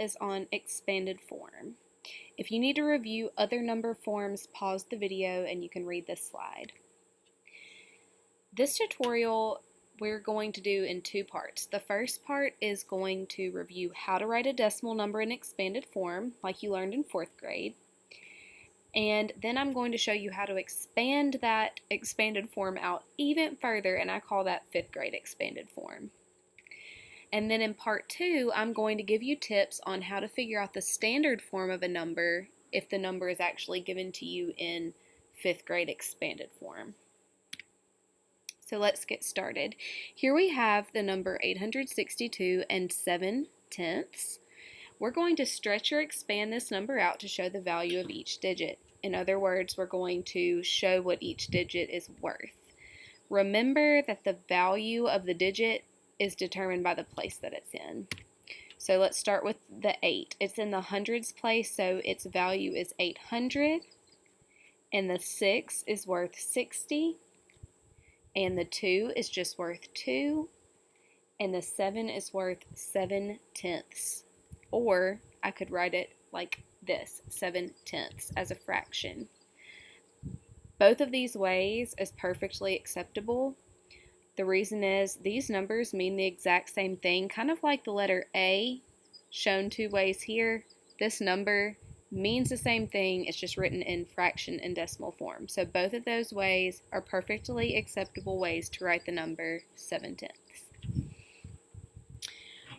is on expanded form. If you need to review other number forms, pause the video and you can read this slide. This tutorial we're going to do in two parts. The first part is going to review how to write a decimal number in expanded form, like you learned in 4th grade. And then I'm going to show you how to expand that expanded form out even further, and I call that 5th grade expanded form. And then in part 2, I'm going to give you tips on how to figure out the standard form of a number if the number is actually given to you in 5th grade expanded form. So let's get started. Here we have the number 862 and 7/10. We're going to stretch or expand this number out to show the value of each digit. In other words, we're going to show what each digit is worth. Remember that the value of the digit is determined by the place that it's in. So let's start with the 8. It's in the hundreds place, so its value is 800. And the 6 is worth 60. And the 2 is just worth 2. And the 7 is worth 7/10. Or I could write it like this, 7/10 as a fraction. Both of these ways is perfectly acceptable. The reason is these numbers mean the exact same thing, kind of like the letter A shown two ways here. This number means the same thing, it's just written in fraction and decimal form. So both of those ways are perfectly acceptable ways to write the number 7/10.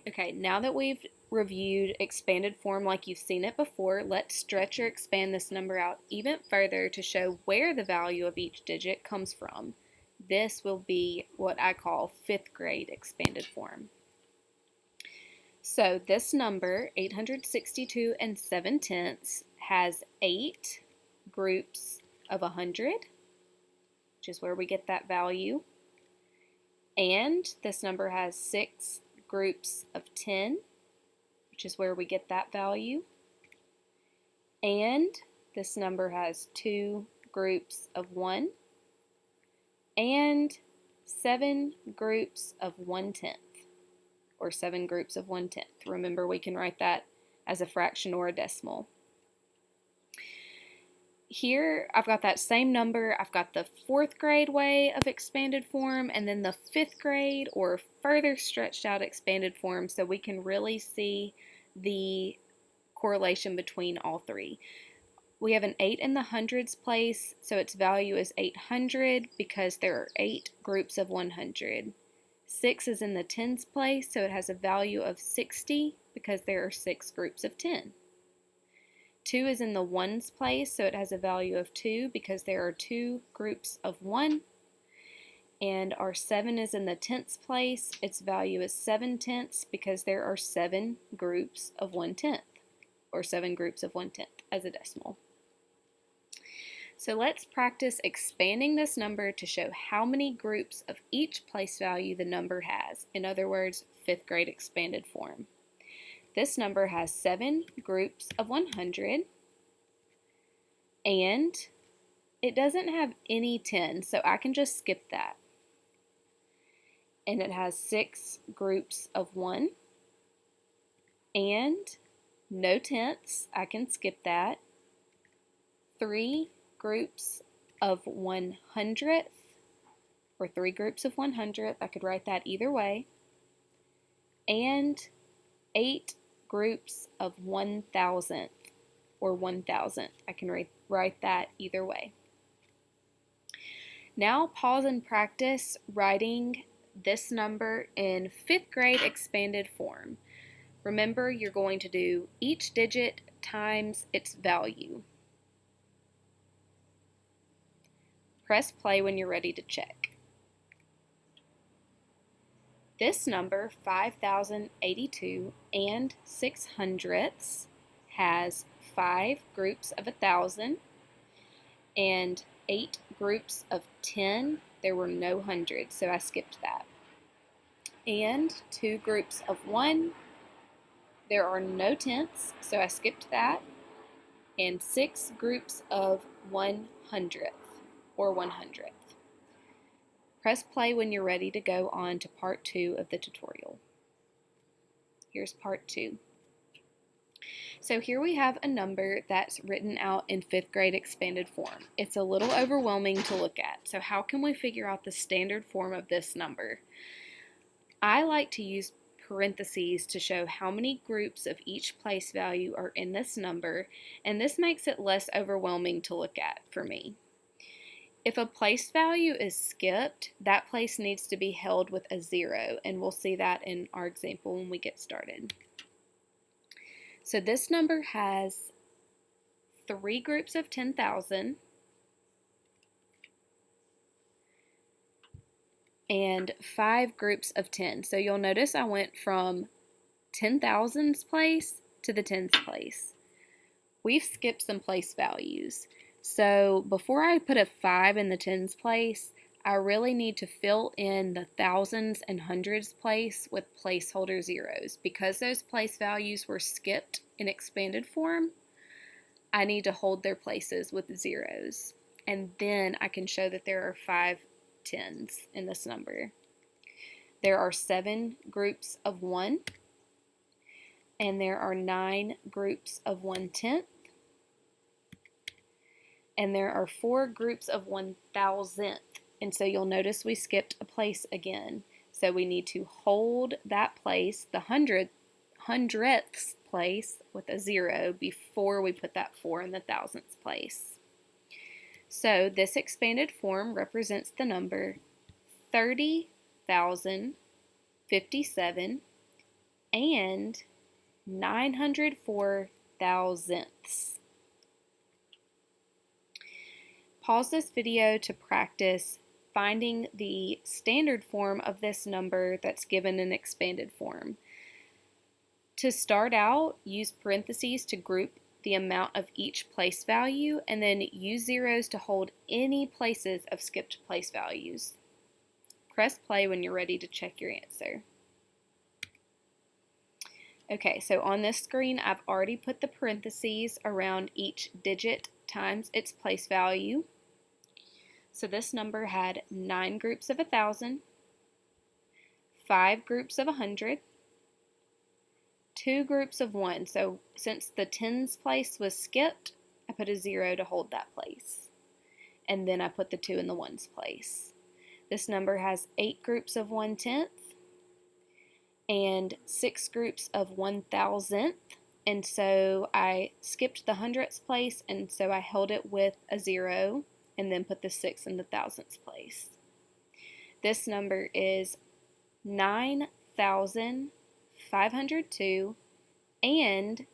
Okay, now that we've reviewed expanded form like you've seen it before, let's stretch or expand this number out even further to show where the value of each digit comes from. This will be what I call 5th grade expanded form. So this number, 862 and 7/10, has 8 groups of 100, which is where we get that value. And this number has 6 groups of 10, which is where we get that value. And this number has 2 groups of 1 and 7 groups of 1/10, or 7 groups of 1/10. Remember, we can write that as a fraction or a decimal. Here I've got that same number. I've got the 4th grade way of expanded form and then the 5th grade or further stretched out expanded form, so we can really see the correlation between all three. We have an 8 in the hundreds place, so its value is 800 because there are 8 groups of 100. 6 is in the tens place, so it has a value of 60 because there are 6 groups of 10. 2 is in the ones place, so it has a value of 2 because there are 2 groups of 1. And our 7 is in the tenths place, its value is 7/10 because there are 7 groups of 1/10, or 7 groups of 1/10 as a decimal. So let's practice expanding this number to show how many groups of each place value the number has. In other words, 5th grade expanded form. This number has 7 groups of 100, and it doesn't have any 10, so I can just skip that. And it has 6 groups of 1, and no tenths, I can skip that. 3 groups of 100th, or 3 groups of 100th, I could write that either way. And 8 groups of 1,000th, or 1,000th, I can write that either way. Now pause and practice writing this number in 5th grade expanded form. Remember, you're going to do each digit times its value. Press play when you're ready to check. This number, 5,082 and 6/100, has 5 groups of 1,000 and 8 groups of 10. There were no hundreds, so I skipped that. And 2 groups of 1. There are no tenths, so I skipped that. And 6 groups of 100th, or 100th. Press play when you're ready to go on to part 2 of the tutorial. Here's part 2. So here we have a number that's written out in 5th grade expanded form. It's a little overwhelming to look at. So how can we figure out the standard form of this number? I like to use parentheses to show how many groups of each place value are in this number, and this makes it less overwhelming to look at for me. If a place value is skipped, that place needs to be held with a 0, and we'll see that in our example when we get started. So this number has 3 groups of 10,000 and 5 groups of 10. So you'll notice I went from 10,000's place to the tens place. We've skipped some place values. So before I put a 5 in the tens place, I really need to fill in the thousands and hundreds place with placeholder zeros. Because those place values were skipped in expanded form, I need to hold their places with zeros. And then I can show that there are 5 tens in this number. There are 7 groups of 1, and there are 9 groups of 1/10, and there are 4 groups of 1,000th. And so you'll notice we skipped a place again. So we need to hold that place, the hundredths place, with a 0 before we put that 4 in the thousandths place. So this expanded form represents the number 30,057 and 904 thousandths. Pause this video to practice finding the standard form of this number that's given in expanded form. To start out, use parentheses to group the amount of each place value, and then use zeros to hold any places of skipped place values. Press play when you're ready to check your answer. Okay, so on this screen, I've already put the parentheses around each digit times its place value. So this number had 9 groups of 1,000, 5 groups of 100, 2 groups of 1. So since the tens place was skipped, I put a 0 to hold that place. And then I put the 2 in the ones place. This number has 8 groups of 1/10 and 6 groups of 1,000th. And so I skipped the hundredths place, and so I held it with a 0 and then put the 6 in the thousandths place. This number is 9,502 and